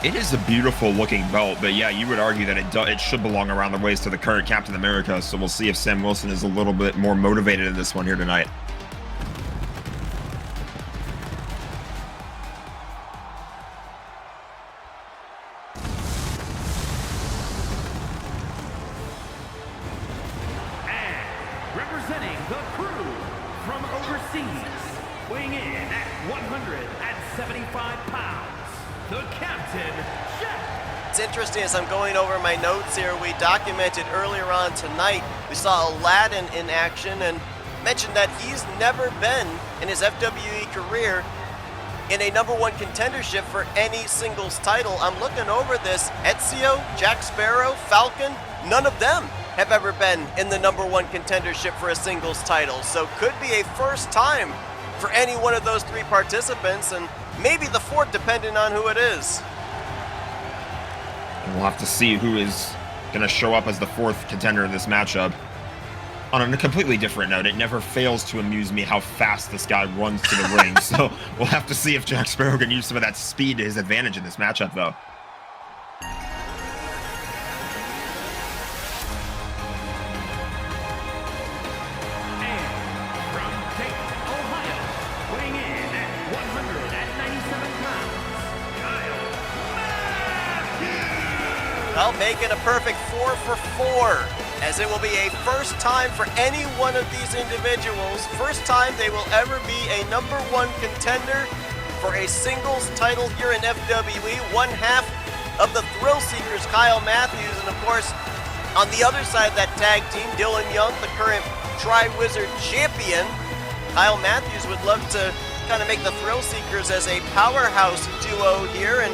It is a beautiful looking belt, but yeah, you would argue that it should belong around the waist of the current Captain America, so we'll see if Sam Wilson is a little bit more motivated in this one here tonight. Representing the crew from overseas, weighing in at 175 pounds, the Captain Jack. It's interesting as I'm going over my notes here, we documented earlier on tonight, we saw Aladdin in action and mentioned that he's never been in his FWE career in a #1 contendership for any singles title. I'm looking over this, Ezio, Jack Sparrow, Falcon, none of them have ever been in the #1 contendership for a singles title. So could be a first time for any one of those three participants, and maybe the fourth depending on who it is. And we'll have to see who is going to show up as the fourth contender in this matchup. On a completely different note, it never fails to amuse me how fast this guy runs to the ring. So we'll have to see if Jack Sparrow can use some of that speed to his advantage in this matchup, though. From Dayton, Ohio, weighing in at 197 pounds, Kyle Matthews. Well, making a perfect 4 for 4, as it will be a first time for any one of these individuals. First time they will ever be a #1 contender for a singles title here in FWE. One half of the Thrill Seekers, Kyle Matthews, and of course, on the other side of that tag team, Dylan Young, the current Tri-Wizard champion. Kyle Matthews would love to kind of make the Thrill Seekers as a powerhouse duo here and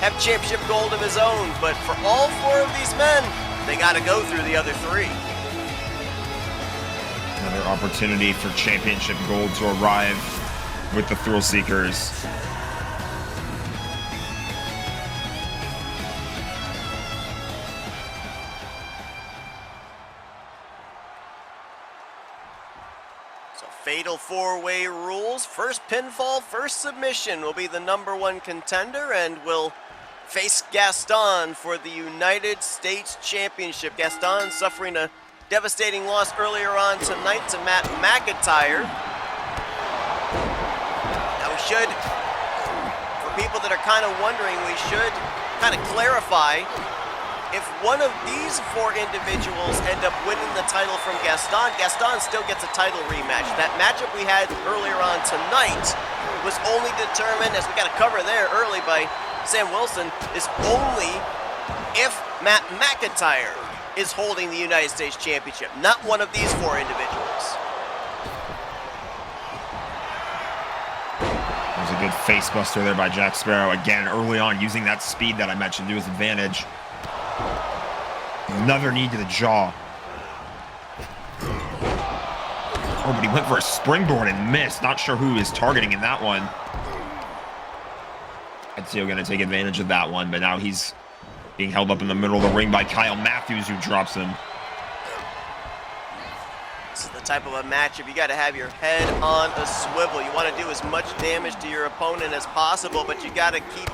have championship gold of his own. But for all 4 of these men, they got to go through the other 3. Another opportunity for championship gold to arrive with the Thrill Seekers. So fatal 4-way rules. First pinfall, first submission will be the #1 contender and will face Gaston for the United States Championship. Gaston suffering a devastating loss earlier on tonight to Matt McIntyre. Now we should, for people that are kind of wondering, we should kind of clarify if one of these 4 individuals end up winning the title from Gaston, Gaston still gets a title rematch. That matchup we had earlier on tonight was only determined, as we got to cover there early by Sam Wilson, is only if Matt McIntyre is holding the United States Championship, not one of these 4 individuals. There's a good face buster there by Jack Sparrow. Again, early on, using that speed that I mentioned to his advantage. Another knee to the jaw. Oh, but he went for a springboard and missed. Not sure who he is targeting in that one. Ezio going to take advantage of that one, but now he's being held up in the middle of the ring by Kyle Matthews, who drops him. This is the type of a matchup you got to have your head on a swivel. You want to do as much damage to your opponent as possible, but you got to keep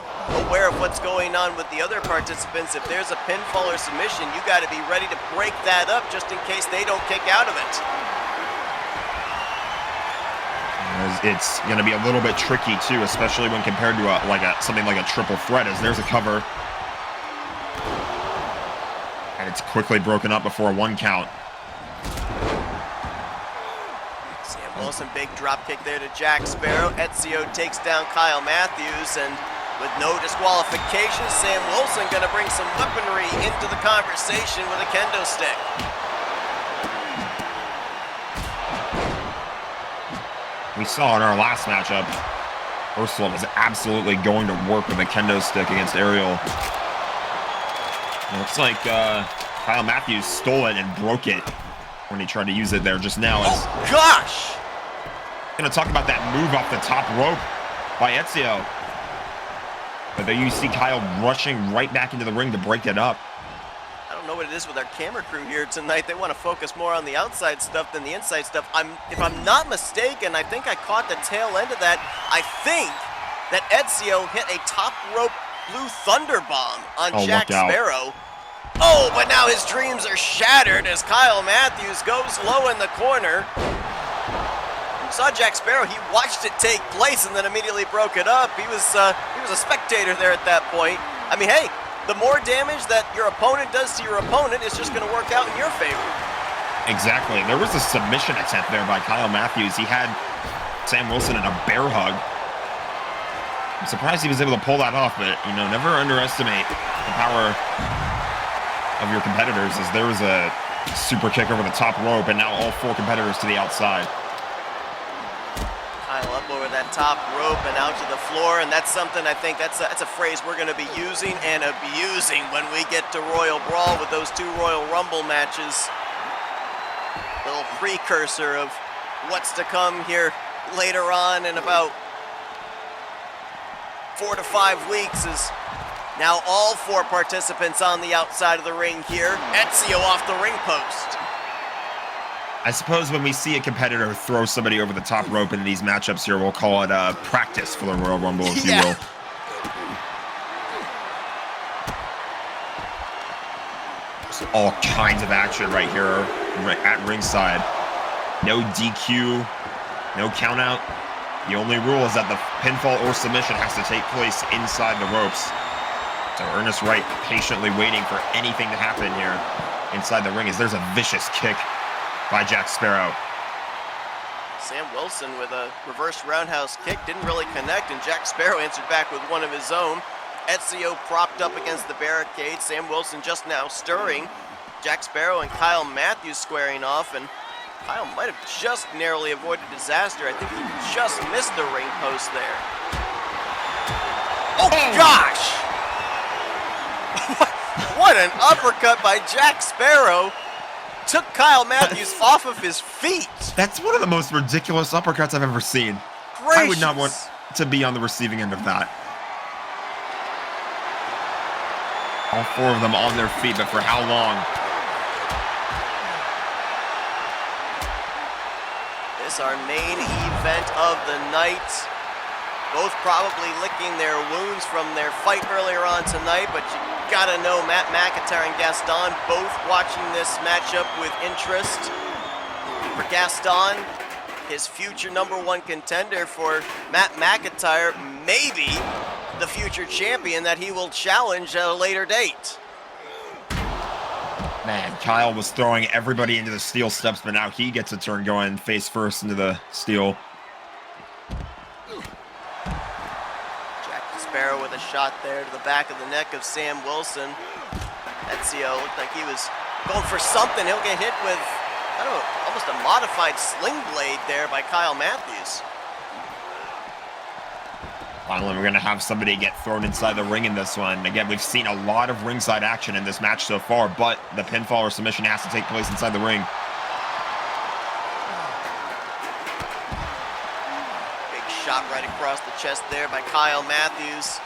aware of what's going on with the other participants. If there's a pinfall or submission, you got to be ready to break that up just in case they don't kick out of it. It's going to be a little bit tricky too, especially when compared to something like a triple threat, as there's a cover. And it's quickly broken up before a 1 count. Sam Wilson, big drop kick there to Jack Sparrow. Ezio takes down Kyle Matthews, and with no disqualification, Sam Wilson going to bring some weaponry into the conversation with a kendo stick. We saw in our last matchup, Ursula was absolutely going to work with a kendo stick against Ariel. It looks like Kyle Matthews stole it and broke it when he tried to use it there just now. Oh, gosh! Going to talk about that move off the top rope by Ezio. But there you see Kyle rushing right back into the ring to break it up. I don't know what it is with our camera crew here tonight. They want to focus more on the outside stuff than the inside stuff. If I'm not mistaken, I think I caught the tail end of that. I think that Ezio hit a top rope Blue Thunder Bomb on Jack Sparrow. Oh, but now his dreams are shattered as Kyle Matthews goes low in the corner. You saw Jack Sparrow, he watched it take place and then immediately broke it up. He was a spectator there at that point. I mean, hey, the more damage that your opponent does to your opponent is just going to work out in your favor. Exactly. There was a submission attempt there by Kyle Matthews. He had Sam Wilson in a bear hug. I'm surprised he was able to pull that off, but, you know, never underestimate the power of your competitors, as there was a super kick over the top rope, and now all 4 competitors to the outside. Kyle up over that top rope and out to the floor, and that's something I think that's a phrase we're going to be using and abusing when we get to Royal Brawl with those 2 Royal Rumble matches. Little precursor of what's to come here later on in about 4 to 5 weeks is now all 4 participants on the outside of the ring here. Ezio off the ring post. I suppose when we see a competitor throw somebody over the top rope in these matchups here, we'll call it a practice for the Royal Rumble, if you will. There's all kinds of action right here at ringside. No DQ, no count out. The only rule is that the pinfall or submission has to take place inside the ropes. So Ernest Wright patiently waiting for anything to happen here inside the ring, as there's a vicious kick by Jack Sparrow. Sam Wilson with a reverse roundhouse kick, didn't really connect, and Jack Sparrow answered back with one of his own. Ezio propped up against the barricade. Sam Wilson just now stirring. Jack Sparrow and Kyle Matthews squaring off, and Kyle might have just narrowly avoided disaster. I think he just missed the ring post there. Oh gosh! What an uppercut by Jack Sparrow. Took Kyle Matthews off of his feet. That's one of the most ridiculous uppercuts I've ever seen. Gracious. I would not want to be on the receiving end of that. All four of them on their feet, but for how long? This our main event of the night. Both probably licking their wounds from their fight earlier on tonight, but you gotta know Matt McIntyre and Gaston both watching this matchup with interest. For Gaston, his future #1 contender. For Matt McIntyre, maybe the future champion that he will challenge at a later date. Man, Kyle was throwing everybody into the steel steps, but now he gets a turn going face first into the steel. Jack Sparrow with a shot there to the back of the neck of Sam Wilson. Ezio looked like he was going for something. He'll get hit with, I don't know, almost a modified sling blade there by Kyle Matthews. Finally, we're going to have somebody get thrown inside the ring in this one. Again, we've seen a lot of ringside action in this match so far, but the pinfall or submission has to take place inside the ring. Big shot right across the chest there by Kyle Matthews.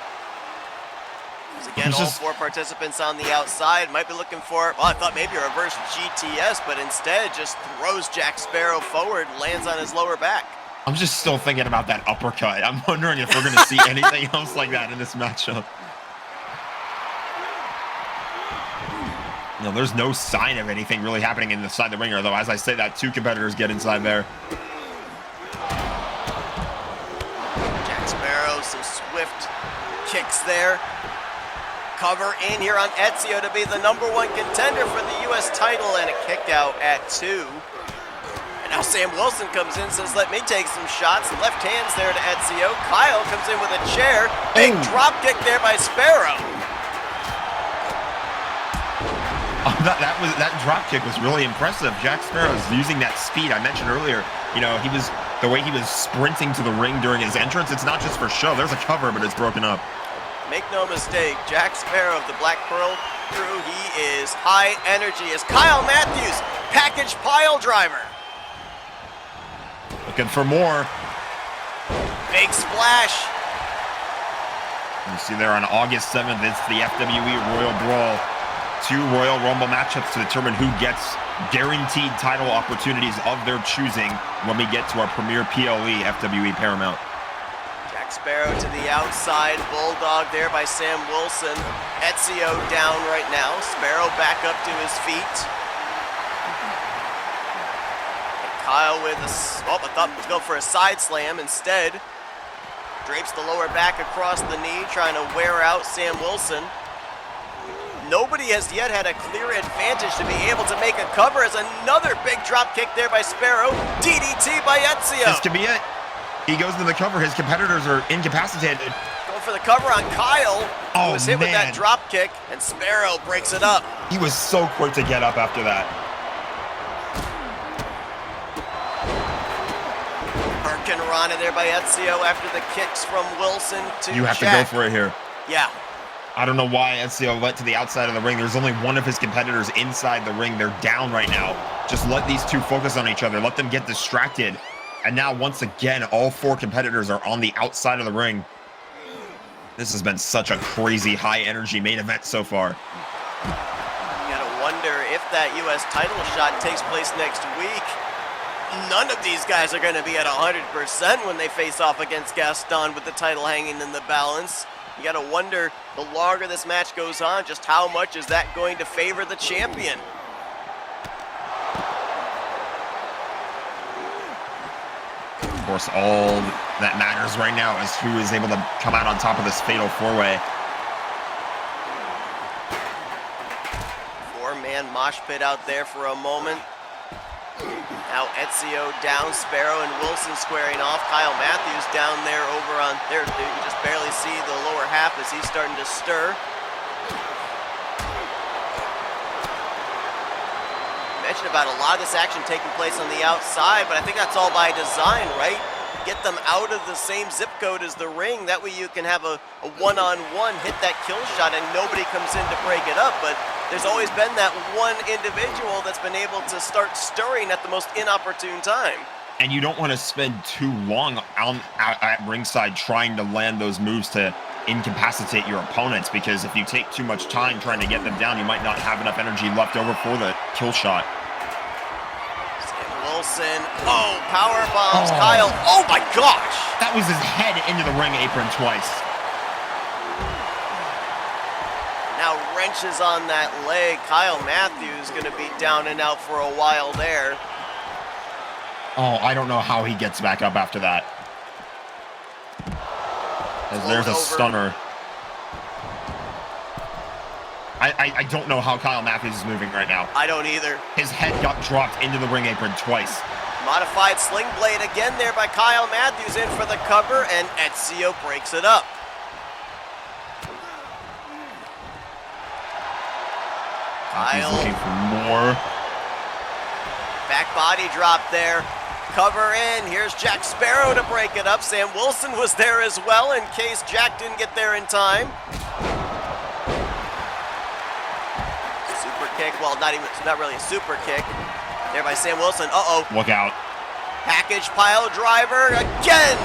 As again, all four participants on the outside. Might be looking for, well, I thought maybe a reverse GTS, but instead just throws Jack Sparrow forward, lands on his lower back. I'm just still thinking about that uppercut. I'm wondering if we're going to see anything else like that in this matchup. You know, there's no sign of anything really happening inside the ring, although as I say that, two competitors get inside there. Jack Sparrow, some swift kicks there. Cover in here on Ezio to be the #1 contender for the U.S. title, and a kick out at 2. Now Sam Wilson comes in, says, let me take some shots. Left hands there to Ezio. Kyle comes in with a chair. Big drop kick there by Sparrow. That drop kick was really impressive. Jack Sparrow's using that speed I mentioned earlier. You know, the way he was sprinting to the ring during his entrance, it's not just for show. There's a cover, but it's broken up. Make no mistake, Jack Sparrow of the Black Pearl crew, he is high energy as Kyle Matthews, package pile driver. Looking for more. Big splash. You see there on August 7th, it's the FWE Royal Brawl. 2 Royal Rumble matchups to determine who gets guaranteed title opportunities of their choosing when we get to our premier PLE FWE Paramount. Jack Sparrow to the outside, bulldog there by Sam Wilson. Ezio down right now. Sparrow back up to his feet. Kyle with a, I thought he was going for a side slam. Instead, drapes the lower back across the knee, trying to wear out Sam Wilson. Nobody has yet had a clear advantage to be able to make a cover, as another big drop kick there by Sparrow. DDT by Ezio. This could be it. He goes to the cover. His competitors are incapacitated. Going for the cover on Kyle, who was hit with that drop kick, and Sparrow breaks it up. He was so quick to get up after that. Hurricanrana there by Ezio after the kicks from Wilson to You have Jack. to go for it here. Yeah. I don't know why Ezio went to the outside of the ring. There's only one of his competitors inside the ring. They're down right now. Just let these two focus on each other. Let them get distracted. And now, once again, all 4 competitors are on the outside of the ring. This has been such a crazy high-energy main event so far. You gotta wonder if that U.S. title shot takes place next week. None of these guys are going to be at 100% when they face off against Gaston with the title hanging in the balance. You got to wonder, the longer this match goes on, just how much is that going to favor the champion? Of course, all that matters right now is who is able to come out on top of this fatal 4-way. 4-man mosh pit out there for a moment. Now Ezio down, Sparrow and Wilson squaring off. Kyle Matthews down there over on there. You can just barely see the lower half as he's starting to stir. mentioned about a lot of this action taking place on the outside, but I think that's all by design, right? Get them out of the same zip code as the ring. That way you can have a one-on-one, hit that kill shot, and nobody comes in to break it up. But there's always been that one individual that's been able to start stirring at the most inopportune time. And you don't want to spend too long at ringside trying to land those moves to incapacitate your opponents, because if you take too much time trying to get them down, you might not have enough energy left over for the kill shot. Sam Wilson, power bombs, Kyle, oh my gosh! That was his head into the ring apron twice. Now wrenches on that leg. Kyle Matthews gonna be down and out for a while there. Oh, I don't know how he gets back up after that. As there's a stunner. I don't know how Kyle Matthews is moving right now. I don't either. His head got dropped into the ring apron twice. Modified sling blade again there by Kyle Matthews in for the cover, and Ezio breaks it up. He's looking for more. Back body drop there. Cover in. Here's Jack Sparrow to break it up. Sam Wilson was there as well in case Jack didn't get there in time. Super kick. Well, not really a super kick. There by Sam Wilson. Uh-oh. Look out. Package pile driver again.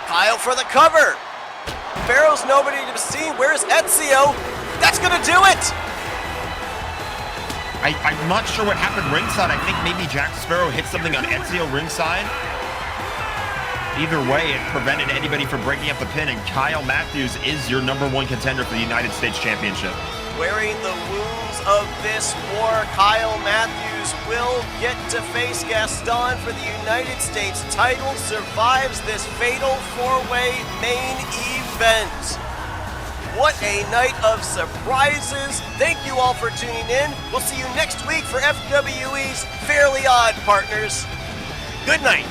Kyle for the cover. Sparrow's nobody to see. Where's Ezio? That's going to do it. I'm not sure what happened ringside. I think maybe Jack Sparrow hit something on Ezio ringside. Either way, it prevented anybody from breaking up the pin, and Kyle Matthews is your #1 contender for the United States Championship. Wearing the wounds of this war, Kyle Matthews will get to face Gaston for the United States title, survives this fatal four-way main event. What a night of surprises. Thank you all for tuning in. We'll see you next week for FWE's Fairly Odd Partners. Good night.